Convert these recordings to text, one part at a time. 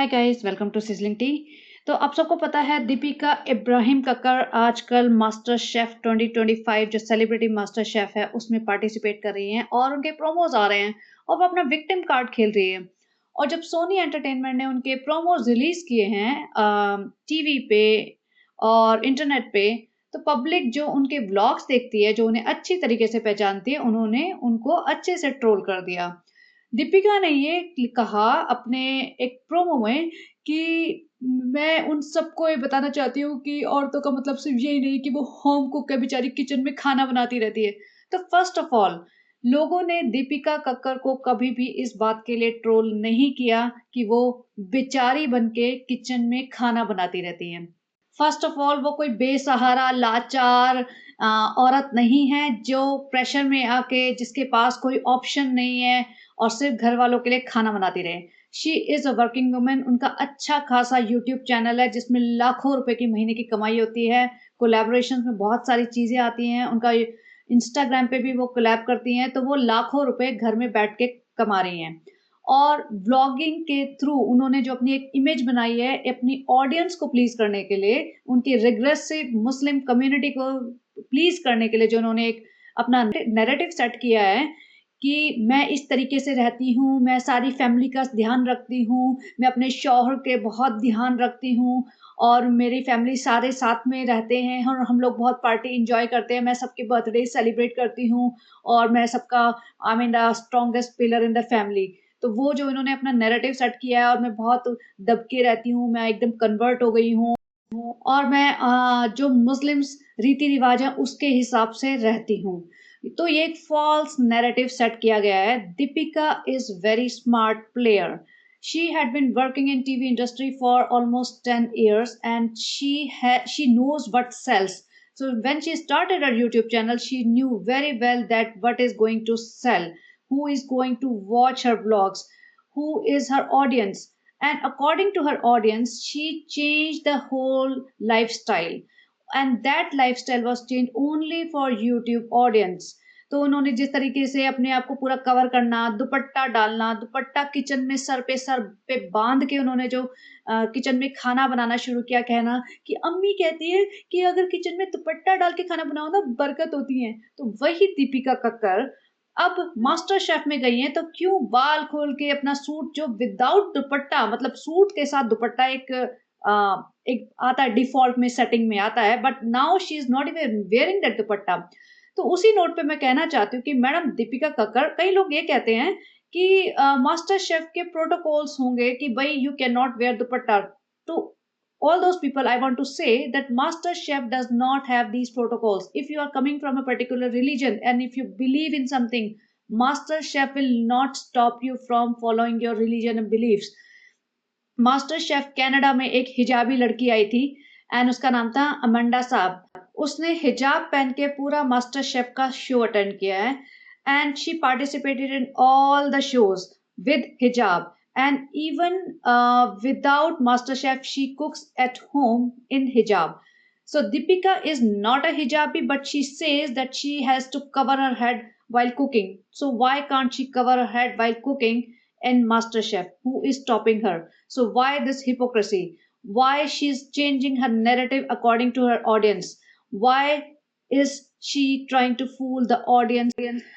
Hi guys, welcome to sizzling tea. तो आप सबको पता है दीपिका इब्राहिम कक्कर आजकल मास्टर शेफ 2025 जो सेलिब्रिटी मास्टर शेफ है उसमें पार्टिसिपेट कर रही हैं और उनके प्रोमोज आ रहे हैं और वो अपना विक्टिम कार्ड खेल रही है। और जब सोनी एंटरटेनमेंट ने उनके प्रोमोज रिलीज किए हैं टीवी पे और इंटरनेट पे, तो पब्लिक जो उनके व्लॉग्स देखती है, जो उन्हें अच्छी तरीके से पहचानती है, उन्होंने उनको अच्छे से ट्रोल कर दिया। दीपिका ने ये कहा अपने एक प्रोमो में कि मैं उन सबको ये बताना चाहती हूँ कि औरतों का मतलब सिर्फ यही नहीं कि वो होम कुक है, बेचारी किचन में खाना बनाती रहती है। तो फर्स्ट ऑफ ऑल लोगों ने दीपिका कक्कर को कभी भी इस बात के लिए ट्रोल नहीं किया कि वो बेचारी बन के किचन में खाना बनाती रहती हैं। फर्स्ट ऑफ ऑल वो कोई बेसहारा लाचार औरत नहीं है जो प्रेशर में आके जिसके पास कोई ऑप्शन नहीं है और सिर्फ घर वालों के लिए खाना बनाती रहे। She is a working woman. उनका अच्छा खासा यूट्यूब चैनल है जिसमें लाखों रुपए की महीने की कमाई होती है। कोलैबोरेशन में बहुत सारी चीज़ें आती हैं। उनका इंस्टाग्राम पे भी वो कोलैब करती हैं, तो वो लाखों रुपए घर में बैठ के कमा रही हैं। और व्लॉगिंग के थ्रू उन्होंने जो अपनी एक इमेज बनाई है अपनी ऑडियंस को प्लीज करने के लिए, उनकी रिग्रेसिव मुस्लिम कम्युनिटी को प्लीज करने के लिए, जो उन्होंने एक अपना नैरेटिव सेट किया है कि मैं इस तरीके से रहती हूँ, मैं सारी फैमिली का ध्यान रखती हूँ, मैं अपने शौहर के बहुत ध्यान रखती हूँ और मेरी फैमिली सारे साथ में रहते हैं और हम लोग बहुत पार्टी इंजॉय करते हैं, मैं सबके बर्थडे सेलिब्रेट करती हूँ और मैं सबका I mean the strongest pillar in the family. तो वो जो इन्होंने अपना नैरेटिव सेट किया है और मैं बहुत दब के रहती हूँ, मैं एकदम कन्वर्ट हो गई हूँ और मैं जो मुस्लिम्स रीति रिवाज है उसके हिसाब से रहती हूँ। तो ये एक फॉल्स नैरेटिव सेट किया गया है। Deepika is very smart player. She had been working in TV industry for almost 10 years and she knows what sells. So when she started her YouTube channel, she knew very well that what is going to sell, who is going to watch her vlogs, who is her audience. And according to her audience, she changed the whole lifestyle. And that lifestyle was changed only for YouTube audience. तो उन्होंने जिस तरीके से अपने आप को पूरा cover करना, दुपट्टा डालना, दुपट्टा किचन में सर पे बांध के उन्होंने जो किचन में खाना बनाना शुरू किया, कहना कि अम्मी कहती है कि अगर किचन में दुपट्टा डाल के खाना बनाओ ना बरकत होती है। तो वही दीपिका कक्कर अब मास्टर शेफ में गई हैं, तो क्यों बाल खोल के अपना सूट जो विदाउट दुपट्टा, मतलब सूट के साथ दुपट्टा एक आता है, डिफॉल्ट में सेटिंग में आता है, but now she is not even wearing that दुपट्टा। तो उसी नोट पे मैं कहना चाहती हूँ कि मैडम दीपिका कक्कर, कई लोग ये कहते हैं कि मास्टर शेफ के प्रोटोकॉल्स होंगे कि भाई you can not wear dupatta. तो all those people, I want to say that master chef does not have these protocols. If you are coming from a particular religion and if you believe in something, master chef will not stop you from following your religion and beliefs. Master chef Canada में एक हिजाबी लड़की आई थी and उसका नाम था Amanda साहब। उसने हिजाब पहन के पूरा मास्टर शेफ का शो अटेंड किया है and she participated in all the shows with hijab and even without master chef she cooks at home in hijab. So Deepika is not a hijabi, but she says that she has to cover her head while cooking. So why can't she cover her head while cooking in MasterChef? Who is stopping her? So why this hypocrisy? Why she's changing her narrative according to her audience? Why is she trying to fool the audience?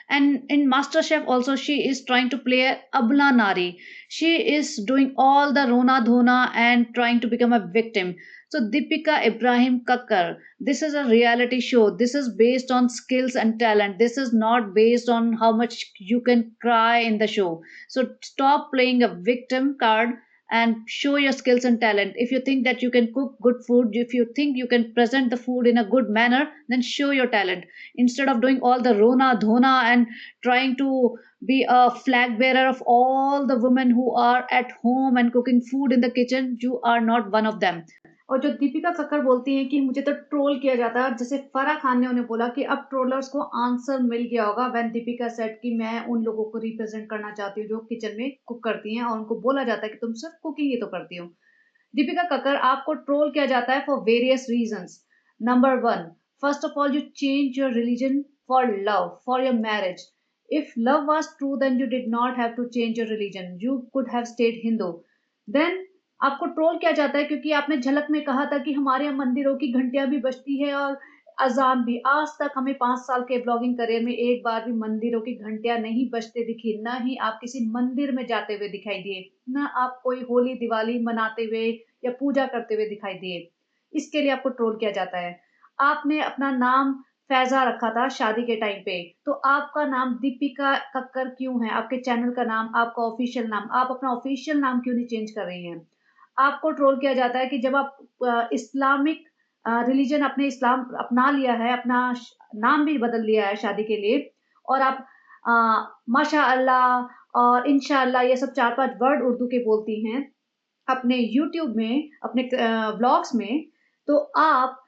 And in MasterChef also she is trying to play a Abla Nari. She is doing all the Rona Dhona and trying to become a victim. So Deepika Ibrahim Kakkar, this is a reality show. This is based on skills and talent. This is not based on how much you can cry in the show. So stop playing a victim card and show your skills and talent. If you think that you can cook good food, if you think you can present the food in a good manner, then show your talent. Instead of doing all the Rona Dhona and trying to be a flag bearer of all the women who are at home and cooking food in the kitchen, you are not one of them. और जो दीपिका कक्कर बोलती हैं कि मुझे तो troll किया जाता है, जैसे फराह खान ने उन्हें बोला कि अब ट्रोलर्स को आंसर मिल गया होगा व्हेन दीपिका सेड कि मैं उन लोगों को रिप्रेजेंट करना चाहती हूँ जो किचन में कुक करती हैं और उनको बोला जाता है कि तुम सिर्फ कुकिंग ही तो करती हो। दीपिका कक्कर, आपको ट्रोल किया जाता है for various reasons. Number 1, first of all you change your religion for love, for your marriage. If love was true, then you did not have to change your religion. You could have stayed Hindu. Then आपको troll किया जाता है क्योंकि आपने झलक में कहा था कि हमारे यहाँ मंदिरों की घंटियाँ भी बजती है और अज़ान भी। आज तक हमें 5 साल के ब्लॉगिंग करियर में एक बार भी मंदिरों की घंटियाँ नहीं बजते दिखी, ना ही आप किसी मंदिर में जाते हुए दिखाई दिए, ना आप कोई होली, दिवाली मनाते हुए या पूजा करते हुए दिखाई दिए। इसके लिए आपको ट्रोल किया जाता है। आपने अपना नाम फ़ैज़ा रखा था शादी के टाइम पे, तो आपका नाम दीपिका कक्कर क्यों है? आपके चैनल का नाम, आपका ऑफ़िशियल नाम, आप अपना ऑफ़िशियल नाम क्यों नहीं चेंज कर रही हैं? आपको ट्रोल किया जाता है कि जब आप इस्लामिक रिलीजन अपने इस्लाम अपना लिया है, अपना नाम भी बदल लिया है शादी के लिए और आप अ, माशाअल्लाह और इंशाअल्लाह ये सब 4-5 वर्ड उर्दू के बोलती हैं अपने यूट्यूब में, अपने व्लॉग्स में, तो आप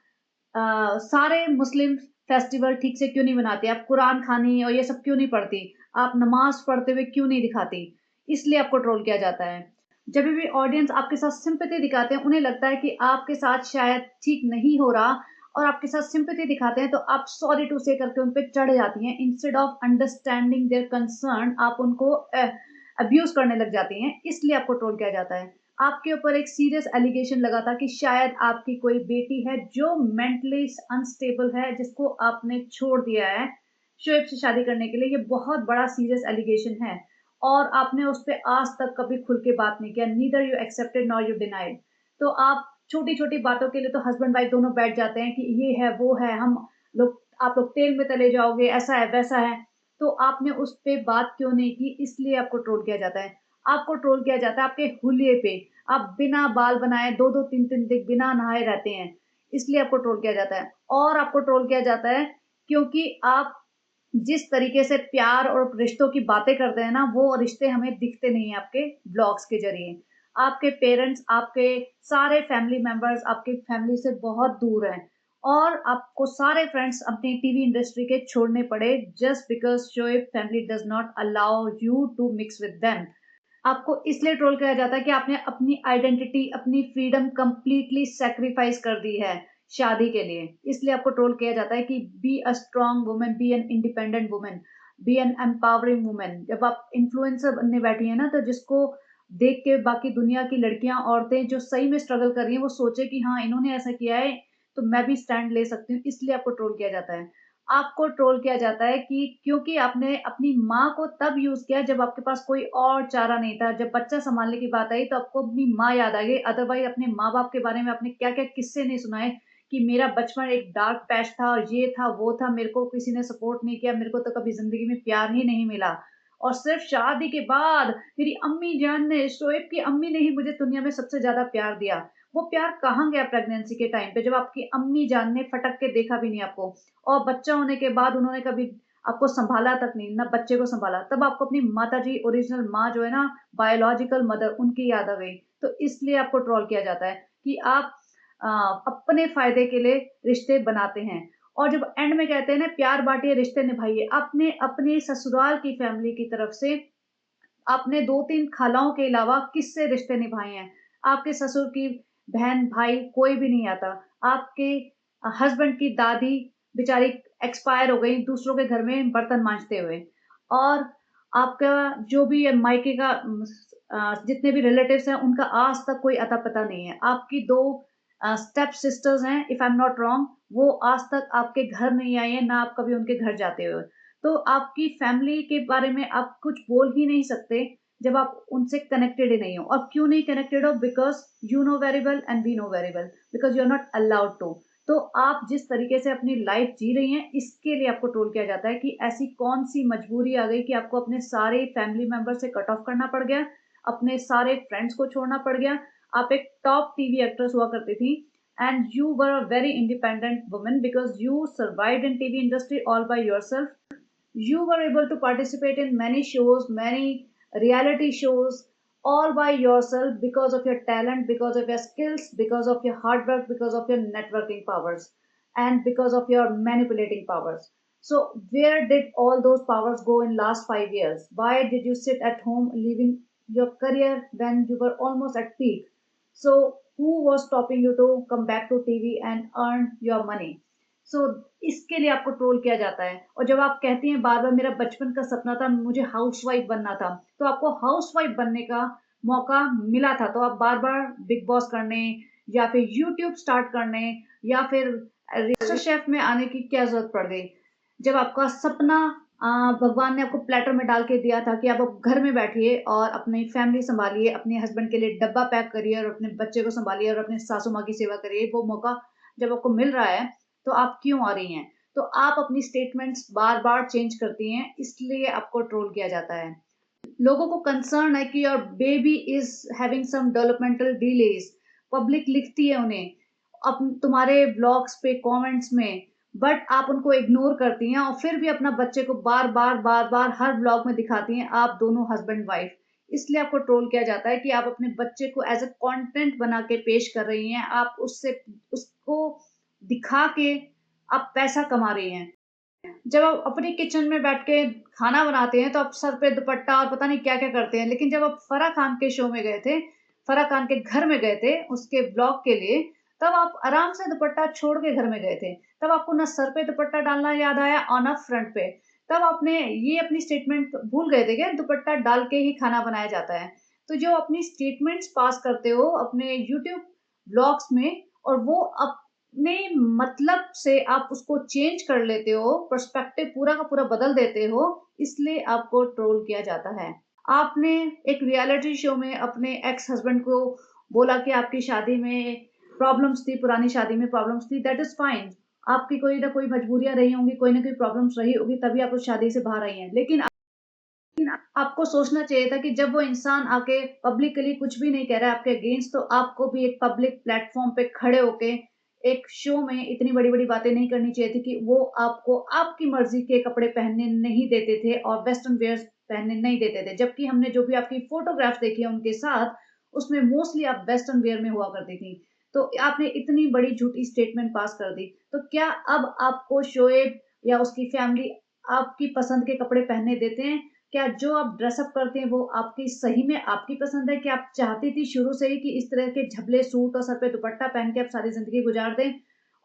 सारे मुस्लिम फेस्टिवल ठीक से क्यों नहीं मनाती? आप कुरान खानी और ये सब क्यों नहीं पढ़ती? आप नमाज़ पढ़ते हुए क्यों नहीं दिखाती? इसलिए आपको ट्रोल किया जाता है। जभी भी ऑडियंस आपके साथ सिम्पैथी दिखाते हैं, उन्हें लगता है कि आपके साथ शायद ठीक नहीं हो रहा और आपके साथ सिम्पैथी दिखाते हैं, तो आप सॉरी टू से करके उन पे चढ़ जाती हैं। Instead of understanding their concern आप उनको अब्यूज़ करने लग जाती हैं, इसलिए आपको ट्रोल किया जाता है। आपके ऊपर एक सीरियस एलिगेशन लगा था कि शायद आपकी कोई बेटी है जो मेंटली अनस्टेबल है, जिसको आपने छोड़ दिया है शोएब से शादी करने के लिए। ये बहुत बड़ा सीरियस एलिगेशन है और आपने उस पे आज तक कभी खुल के बात नहीं किया। Neither you accepted nor you denied. तो आप छोटी-छोटी बातों के लिए तो हस्बैंड वाइफ दोनों बैठ जाते हैं कि ये है, वो है, हम लोग आप लोग तेल में तले जाओगे, ऐसा है, वैसा है। तो आपने उस पे बात क्यों नहीं की, इसलिए आपको ट्रोल किया जाता है। आपको ट्रोल किया जाता है आपके हुलिये पे। आप बिना बाल बनाए 2-2 3-3 दिन बिना नहाए रहते हैं, इसलिए आपको ट्रोल किया जाता है। और आपको ट्रोल किया जाता है क्योंकि आप जिस तरीके से प्यार और रिश्तों की बातें करते हैं ना, वो रिश्ते हमें दिखते नहीं हैं आपके ब्लॉग्स के ज़रिए। आपके पेरेंट्स, आपके सारे फैमिली मेंबर्स आपकी फैमिली से बहुत दूर हैं और आपको सारे फ्रेंड्स अपनी टीवी इंडस्ट्री के छोड़ने पड़े just because Shoaib family does not allow you to mix with them. आपको इसलिए ट्रोल किया जाता है कि आपने अपनी आइडेंटिटी, अपनी फ्रीडम कंप्लीटली सैक्रिफाइस कर दी है शादी के लिए। इसलिए आपको ट्रोल किया जाता है कि be a strong woman, be an independent woman, be an empowering woman. जब आप इन्फ्लुएंसर बनने बैठी हैं ना, तो जिसको देख के बाकी दुनिया की लड़कियाँ, औरतें जो सही में स्ट्रगल कर रही हैं, वो सोचे कि हाँ, इन्होंने ऐसा किया है, तो मैं भी स्टैंड ले सकती हूँ, इसलिए आपको ट्रोल किया जाता है। आपको ट्रोल किया जाता है कि क्योंकि आपने अपनी माँ को तब यूज़ किया जब आपके पास कोई और चारा नहीं था। जब बच्चा सँभालने की बात आई तो आपको अपनी माँ याद आ गई, अदरवाइज़ अपने माँ-बाप के बारे में आपने क्या-क्या किस्से नहीं सुनाए कि मेरा बचपन एक डार्क पैच था और ये था, वो था, मेरे को किसी ने सपोर्ट नहीं किया, मेरे को तो कभी ज़िंदगी में प्यार ही नहीं मिला। और सिर्फ़ शादी के बाद मेरी अम्मी जान ने, शोएब की अम्मी ने ही मुझे दुनिया में सबसे ज़्यादा प्यार दिया। वो प्यार कहाँ गया प्रेगनेंसी के टाइम पे जब आपकी अम्मी जान ने फटक के देखा भी नहीं आपको? और बच्चा होने के बाद उन्होंने कभी आपको सँभाला तक नहीं, ना बच्चे को सँभाला। तब आपको अपनी माताजी ओरिजिनल माँ जो है ना, बायोलॉजिकल मदर उनकी याद आ गई। तो इसलिए आपको ट्रोल किया जाता है कि आप अ, अपने फ़ायदे के लिए रिश्ते बनाते हैं। और जब एंड में कहते हैं ना प्यार बाँटिए रिश्ते निभाइए, आपने अपने ससुराल की फैमिली की तरफ से आपने 2-3 खालाओं के अलावा किससे रिश्ते निभाए हैं? आपके ससुर की बहन-भाई कोई भी नहीं आता। आपके हस्बैंड की दादी बेचारी एक्सपायर हो गई दूसरों के घर में बर्तन माँजते हुए। और आपका जो भी है मायके का जितने भी रिलेटिव्स हैं उनका आज तक कोई अता-पता नहीं है। आपकी 2 स्टेप सिस्टर्स हैं if I am not wrong, वो आज तक आपके घर नहीं आई हैं, ना आप कभी उनके घर जाते हो। तो आपकी फैमिली के बारे में आप कुछ बोल ही नहीं सकते जब आप उनसे कनेक्टेड ही नहीं हो। और क्यों नहीं कनेक्टेड हो? Because you know very well and we know very well because you are not allowed to. तो आप जिस तरीके से अपनी लाइफ जी रही हैं, इसके लिए आपको ट्रोल किया जाता है कि ऐसी कौन-सी मजबूरी आ गई कि आपको अपने सारे फैमिली मेंबर से कट ऑफ करना पड़ गया, अपने सारे फ्रेंड्स को छोड़ना पड़ गया। आप एक टॉप टीवी एक्ट्रेस हुआ करती थी and you were a very independent woman because you survived in TV industry all by yourself. You were able to participate in many shows, many reality shows, all by yourself because of your talent, because of your skills, because of your hard work, because of your networking powers, and because of your manipulating powers. So, where did all those powers go in last 5 years? Why did you sit at home leaving your career when you were almost at peak? So, who was stopping you to come back to TV and earn your money? सो इसके लिए आपको troll किया जाता है। और जब आप कहती हैं बार-बार मेरा बचपन का सपना था, मुझे हाउसवाइफ बनना था, तो आपको हाउसवाइफ बनने का मौका मिला था तो आप बार-बार बिग बॉस करने या फिर यूट्यूब स्टार्ट करने या फिर मास्टर शेफ में आने की क्या ज़रूरत पड़ गई? जब आपका सपना भगवान ने आपको प्लेटर में डाल के दिया था कि आप घर में बैठिए और अपनी फैमिली सँभालिए, अपने हस्बैंड के लिए डब्बा पैक करिए और अपने बच्चे को सँभालिए और अपने सासू माँ की सेवा करिए। वो मौका जब आपको मिल रहा है, तो आप क्यों आ रही हैं? तो आप अपनी स्टेटमेंट्स बार-बार चेंज करती हैं, इसलिए आपको ट्रोल किया जाता है। लोगों को कंसर्न है कि your baby is having some developmental delays. Public लिखती है उन्हें तुम्हारे ब्लॉग्स पे कमेंट्स में, बट आप उनको इग्नोर करती हैं और फिर भी अपना बच्चे को बार बार हर ब्लॉग में दिखाती हैं आप दोनों हस्बैंड वाइफ। इसलिए आपको ट्रोल किया जाता है कि आप अपने बच्चे को एज अ कंटेंट बना के पेश कर रही हैं, आप उससे उसको दिखा के आप पैसा कमा रही हैं। जब आप अपने किचन में बैठ के खाना बनाते हैं तो आप सर पे दुपट्टा और पता नहीं क्या-क्या करते हैं। लेकिन जब आप फराह खान के शो में गए थे, फराह खान के घर में गए थे उसके व्लॉग के लिए, तब आप आराम से दुपट्टा छोड़ के घर में गए थे। तब आपको ना सर पे दुपट्टा डालना याद आया और ना फ्रंट पे। तब आपने ये अपनी स्टेटमेंट भूल गए थे क्या दुपट्टा डाल के ही खाना बनाया जाता है। तो जो अपनी स्टेटमेंट्स पास करते हो अपने यूट्यूब व्लॉग्स में और वो अपने मतलब से आप उसको चेंज कर लेते हो, पर्सपेक्टिव पूरा का पूरा बदल देते हो, इसलिए आपको ट्रोल किया जाता है। आपने एक रियलिटी शो में अपने एक्स हस्बैंड को बोला कि आपकी शादी में प्रॉब्लम्स थी, पुरानी शादी में प्रॉब्लम्स थी, दैट इज़ फाइन। आपकी कोई ना कोई मजबूरियाँ रही होंगी, कोई ना कोई प्रॉब्लम्स रही होगी, तभी आप उस शादी से बाहर आई हैं। लेकिन आपको सोचना चाहिए था कि जब वो इंसान आके पब्लिकली कुछ भी नहीं कह रहा है आपके अगेंस्ट, तो आपको भी एक पब्लिक प्लेटफ़ॉर्म पे खड़े होके एक शो में इतनी बड़ी-बड़ी बातें नहीं करनी चाहिए थी कि वो आपको आपकी मर्ज़ी के कपड़े पहनने नहीं देते थे और वेस्टर्न वियर्स पहनने नहीं देते थे। जबकि हमने जो भी आपकी फ़ोटोग्राफ्स देखी है उनके साथ, उसमें मोस्टली आप वेस्टर्न वियर में हुआ करती थी। तो आपने इतनी बड़ी झूठी स्टेटमेंट पास कर दी। तो क्या अब आपको शोएब या उसकी फैमिली आपकी पसंद के कपड़े पहनने देते हैं? क्या जो आप ड्रेसअप करते हैं वो आपकी सही में आपकी पसंद है कि आप चाहती थी शुरू से ही कि इस तरह के झबले सूट और सर पे दुपट्टा पहन के आप सारी ज़िंदगी गुज़ार दें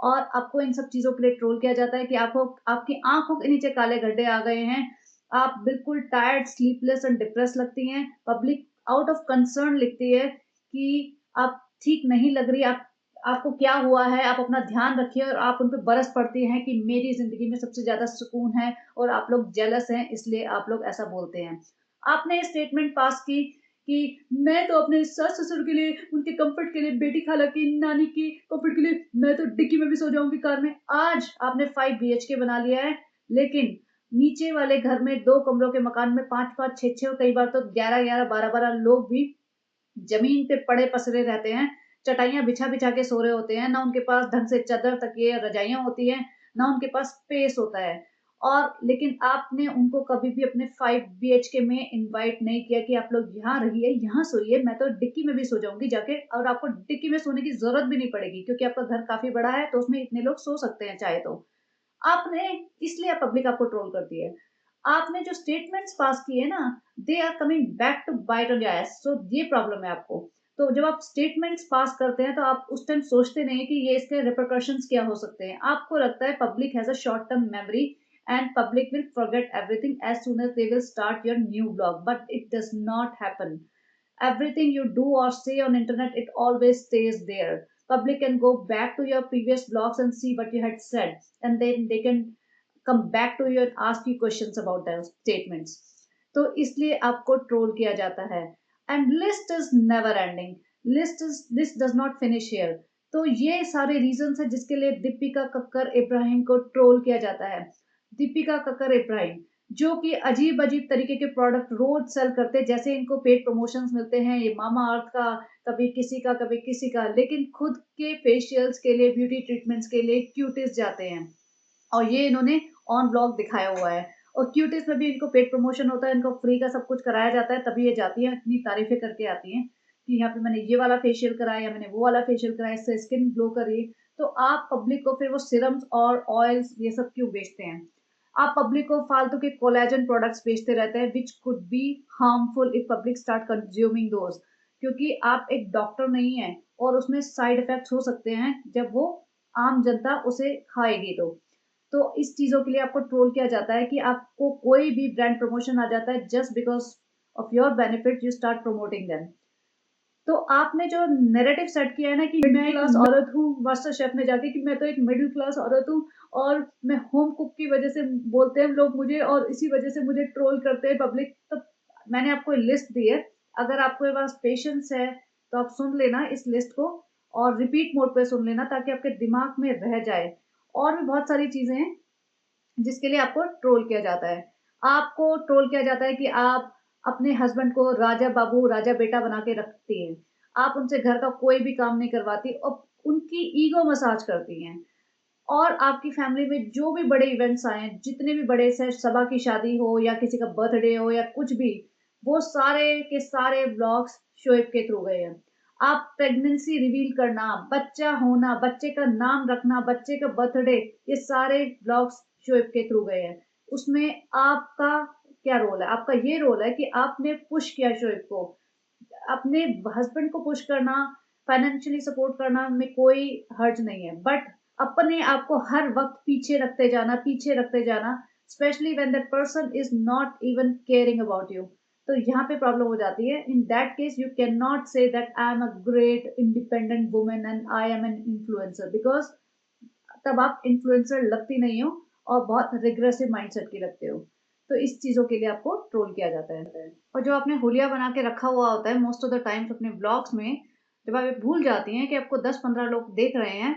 और आपको इन सब चीज़ों के लिए ट्रोल किया जाता है कि आपको आपकी आँखों के नीचे काले गड्ढे आ गए हैं। आप बिल्कुल टायर्ड, स्लीपलेस एंड डिप्रेस्ड लगती हैं। पब्लिक आउट ऑफ कंसर्न लिखती है कि आप ठीक नहीं लग रही, आपको क्या हुआ है? आप अपना ध्यान रखिए और आप उन पे बरस पड़ती हैं कि मेरी ज़िंदगी में सबसे ज़्यादा सुकून है और आप लोग जेलस हैं इसलिए आप लोग ऐसा बोलते हैं। आपने स्टेटमेंट पास की कि मैं तो अपने सास-ससुर के लिए, उनके कम्फर्ट के लिए, बेटी खाला की, नानी की कम्फर्ट के लिए मैं तो डिक्की में भी सो जाऊँगी कार में। आज आपने 5 बीएचके बना लिया है, लेकिन नीचे वाले घर में 2 कमरों के मकान में 5-5, 6-6 और कई बार तो 11-11, 12-12 लोग भी ज़मीन पे पड़े पसरे रहते हैं, चटाइयाँ बिछा-बिछा के सो रहे होते हैं, ना उनके पास ढंग से चद्दर, तकिए, रज़ाइयाँ होती हैं, ना उनके पास स्पेस होता है। और लेकिन आपने उनको कभी भी अपने 5 बीएचके में इनवाइट नहीं किया कि आप लोग यहाँ रहिए, यहाँ सोइए, मैं तो डिक्की में भी सो जाऊँगी जाके और आपको डिक्की में सोने की ज़रूरत भी नहीं पड़ेगी क्योंकि आपका घर काफ़ी बड़ा है, तो उसमें इतने लोग सो सकते हैं चाहे तो। आपने इसलिए पब्लिक आपको ट्रोल करती है। आपने जो स्टेटमेंट्स पास किए ना, they are coming back to bite on your ass. So ये प्रॉब्लम है आपको। तो जब आप स्टेटमेंट्स पास करते हैं, तो आप उस टाइम सोचते नहीं कि ये इसके रिपरकशंस क्या हो सकते हैं। आपको लगता है public has a short term memory and public will forget everything as soon as they will start your new blog, but it does not happen. Everything you do or say on internet, it always stays there. Public can go back to your previous blogs and see what you had said, and then they can come back to you and ask you questions about those statements. तो इसलिए आपको troll किया जाता है and list is never ending. List does not finish here. तो ये सारे reasons है जिसके लिए दीपिका कक्कर इब्राहिम को ट्रोल किया जाता है। दीपिका कक्कर इब्राहिम जो कि अजीब-अजीब तरीके के प्रोडक्ट रोज़ सेल करते हैं, जैसे इनको पेड प्रमोशंस मिलते हैं, ये मामा अर्थ का, कभी किसी का, लेकिन खुद के फेशियल्स के लिए, ब्यूटी ट्रीटमेंट्स के लिए क्यूटिस जाते हैं और ये इन्होंने ऑन व्लॉग दिखाया हुआ है और क्यूटिस में भी इनको पेड प्रमोशन होता है, इनको फ्री का सब कुछ कराया जाता है, तभी ये जाती हैं, इतनी तारीफ़ें करके आती हैं कि यहाँ पे मैंने ये वाला फेशियल कराया या मैंने वो वाला फेशियल कराया, इससे स्किन ग्लो कर रही है। तो आप पब्लिक को फिर वो सीरम्स और ऑयल्स ये सब क्यों बेचते हैं? आप पब्लिक को फालतू के कोलेजन प्रोडक्ट्स बेचते रहते हैं which could be harmful if public start consuming those, क्योंकि आप एक डॉक्टर नहीं हैं और उसमें साइड इफेक्ट्स हो सकते हैं जब वो आम जनता उसे खाएगी तो इस चीज़ों के लिए आपको ट्रोल किया जाता है कि आपको कोई भी ब्रांड प्रमोशन आ जाता है just because of your benefit you start promoting them. तो आपने जो नैरेटिव सेट किया है ना कि मैं क्लास औरत हूँ मास्टर शेफ में जाके, कि मैं तो एक मिडिल क्लास औरत हूँ और मैं होम कुक की वजह से बोलते हैं लोग मुझे, और इसी वजह से मुझे ट्रोल करते हैं पब्लिक। तो मैंने आपको लिस्ट दी है, अगर आपके पास पेशेंस है तो आप सुन लेना इस लिस्ट को और रिपीट मोड पे सुन लेना ताकि आपके दिमाग में रह जाए। और भी बहुत सारी चीजें हैं जिसके लिए आपको ट्रोल किया जाता है। आपको ट्रोल किया जाता है कि आप अपने हस्बैंड को राजा बाबू, राजा बेटा बना के रखती हैं। आप उनसे घर का कोई भी काम नहीं करवाती और उनकी ईगो मसाज करती हैं। और आपकी फैमिली में जो भी बड़े इवेंट्स आए हैं, जितने भी बड़े से सबा की शादी हो या किसी का बर्थडे हो या कुछ भी, वो सारे के सारे व्लॉग्स शोएब के थ्रू गए हैं। आप प्रेगनेंसी रिवील करना, बच्चा होना, बच्चे का नाम रखना, बच्चे का बर्थडे, ये सारे व्लॉग्स शोएब के थ्रू गए हैं। उसमें आपका क्या रोल है? आपका ये रोल है कि आपने पुश किया शोएब को। अपने हस्बैंड को पुश करना, फाइनेंशियली सपोर्ट करना में कोई हर्ज नहीं है, बट अपने आप को हर वक्त पीछे रखते जाना, specially when that person is not even caring about you, तो यहाँ पे प्रॉब्लम हो जाती है। In that case you can not say that I am a great independent women and I am an influencer, because तब आप influencer लगती नहीं हो और बहुत रिग्रेसिव माइंडसेट की लगते हो। तो इस चीजों के लिए आपको ट्रोल किया जाता है। और जो आपने हुलिया बना के रखा हुआ होता है मोस्ट ऑफ द टाइम्स अपने ब्लॉग्स में, जब आप ये भूल जाती हैं कि आपको 10-15 लोग देख रहे हैं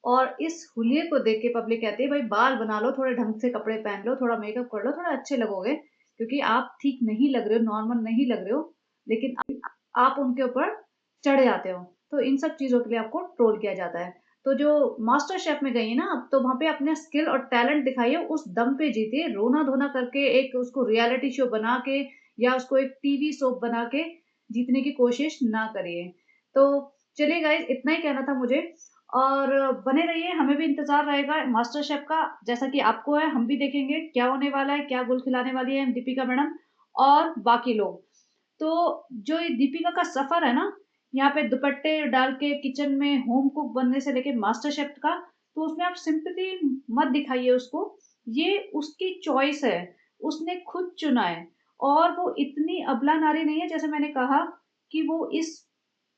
और इस हुलिये को देख के पब्लिक कहती है भाई बाल बना लो, थोड़े ढंग से कपड़े पहन लो, थोड़ा मेकअप कर लो, थोड़ा अच्छे लगोगे, क्योंकि आप ठीक नहीं लग रहे हो, नॉर्मल नहीं लग रहे हो, लेकिन आप उनके ऊपर चढ़ जाते हो। तो इन सब चीजों के लिए आपको ट्रोल किया जाता है। तो जो मास्टर शेफ में गई है ना, तो वहां पे अपने स्किल और टैलेंट दिखाइए, उस दम पे जीतिए, रोना धोना करके एक उसको रियलिटी शो बना के या उसको एक टीवी सोप बना के जीतने की कोशिश ना करिए। तो चलिए गाइस, इतना ही कहना था मुझे। और बने रहिए, हमें भी इंतजार रहेगा मास्टर शेफ का, जैसा कि आपको है। हम भी देखेंगे क्या होने वाला है, क्या गुल खिलाने वाली है दीपिका मैडम और बाकी लोग। तो जो ये दीपिका का सफर है ना, यहाँ पे दुपट्टे डाल के किचन में होम कुक बनने से लेके मास्टर शेफ का, तो उसमें आप सिंपैथी मत दिखाइए उसको। ये उसकी चॉइस है, उसने खुद चुना है। और वो इतनी अबला नारी नहीं है, जैसे मैंने कहा कि वो इस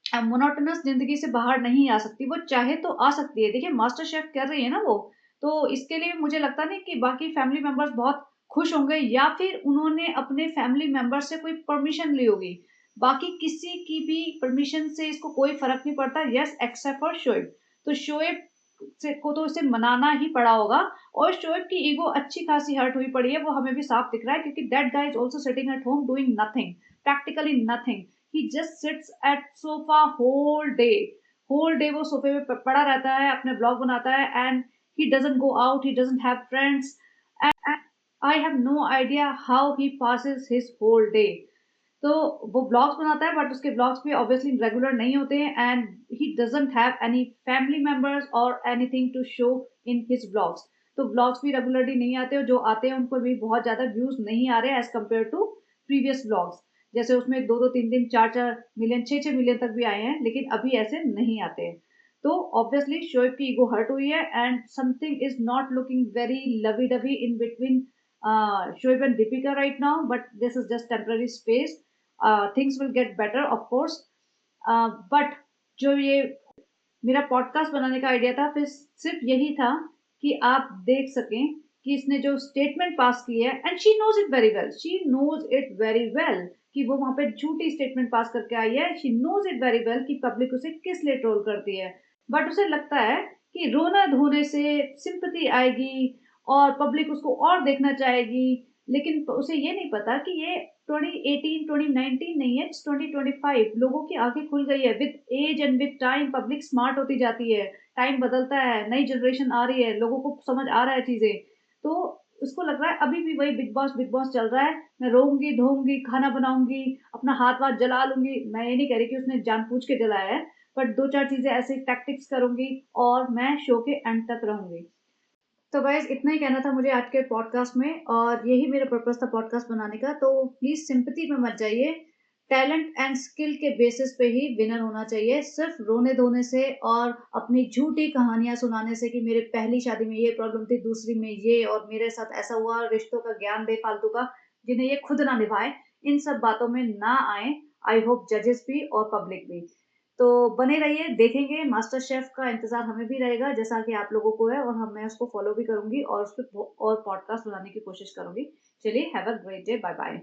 मोनोटोनस जिंदगी से बाहर नहीं आ सकती। वो चाहे तो आ सकती है, देखिए मास्टर शेफ कर रही है ना वो, तो इसके लिए मुझे लगता नहीं कि बाकी फैमिली मेंबर्स बहुत खुश होंगे या फिर उन्होंने अपने फैमिली मेंबर से कोई परमिशन ली होगी। बाकी किसी की भी परमिशन से इसको कोई फर्क नहीं पड़ता, यस एक्सेप्ट फॉर शोएब। तो शोएब से को तो इसे मनाना ही पड़ा होगा। और शोएब की ईगो अच्छी खासी हर्ट हुई पड़ी है, वो हमें भी साफ दिख रहा है, क्योंकि that guy is also sitting at home doing nothing, practically nothing. he just sits at sofa whole day वो सोफे पे पड़ा रहता है, अपने ब्लॉग बनाता है, and he doesn't go out, he doesn't have friends, and I have no idea how he passes his whole day। तो वो ब्लॉग्स बनाता है बट उसके ब्लॉग्स भी ऑब्वियसली रेगुलर नहीं होते हैं, and he doesn't have any family members और anything to show in his blogs. तो ब्लॉग्स भी रेगुलरली नहीं आते, और जो आते हैं उनको भी बहुत ज्यादा व्यूज नहीं आ रहे as compare to previous blogs. जैसे उसमें 2-2 3 दिन 4-4 मिलियन 6-6 मिलियन तक भी आए हैं, लेकिन अभी ऐसे नहीं आते हैं। तो ऑब्वियसली शोएब की ईगो हर्ट हुई है, and something is not looking very lovey dovey in between Shoaib and Deepika right now, but this is just temporary space. Things will get better of course. But जो ये मेरा पॉडकास्ट बनाने का आइडिया था, फिर सिर्फ यही था कि आप देख सकें कि इसने जो स्टेटमेंट पास की है, and she knows it very well, she knows it very well कि वो वहां पे झूठी स्टेटमेंट पास करके आई है। She knows it very well कि पब्लिक उसे किस लिए ट्रोल करती है, बट उसे लगता है कि रोना धोने से सिंपैथी आएगी और पब्लिक उसको और देखना चाहेगी। लेकिन उसे ये नहीं पता कि ये 2018 2019 नहीं है, 2025। लोगों की आंखें खुल गई है with age and with time, public smart होती जाती है, टाइम बदलता है, नई जनरेशन आ रही है, लोगों को समझ आ रहा है चीजें। तो उसको लग रहा है अभी भी वही बिग बॉस चल रहा है, मैं रोऊंगी धोऊंगी खाना बनाऊंगी अपना हाथ वाथ जला लूंगी। मैं ये नहीं कह रही कि उसने जानबूझ के जलाया है, बट 2-4 चीजें ऐसे टैक्टिक्स करूंगी और मैं शो के एंड तक रहूंगी। तो गाइज, इतना ही कहना था मुझे आज के पॉडकास्ट में, और यही मेरा पर्पस था पॉडकास्ट बनाने का। तो प्लीज सिंपैथी में मत जाइए, टैलेंट एंड स्किल के बेसिस पे ही विनर होना चाहिए। सिर्फ रोने धोने से और अपनी झूठी कहानियां सुनाने से कि मेरे पहली शादी में ये प्रॉब्लम थी, दूसरी में ये, और मेरे साथ ऐसा हुआ, रिश्तों का ज्ञान दे फालतू का, जिन्हें ये खुद ना निभाए, इन सब बातों में ना आए। आई होप जजेस भी और पब्लिक भी। तो बने रहिए, देखेंगे। मास्टर शेफ का इंतजार हमें भी रहेगा जैसा कि आप लोगों को है, और हम मैं उसको फॉलो भी करूंगी और उस पर और पॉडकास्ट बनाने की कोशिश करूंगी। चलिए, have a great day, bye bye.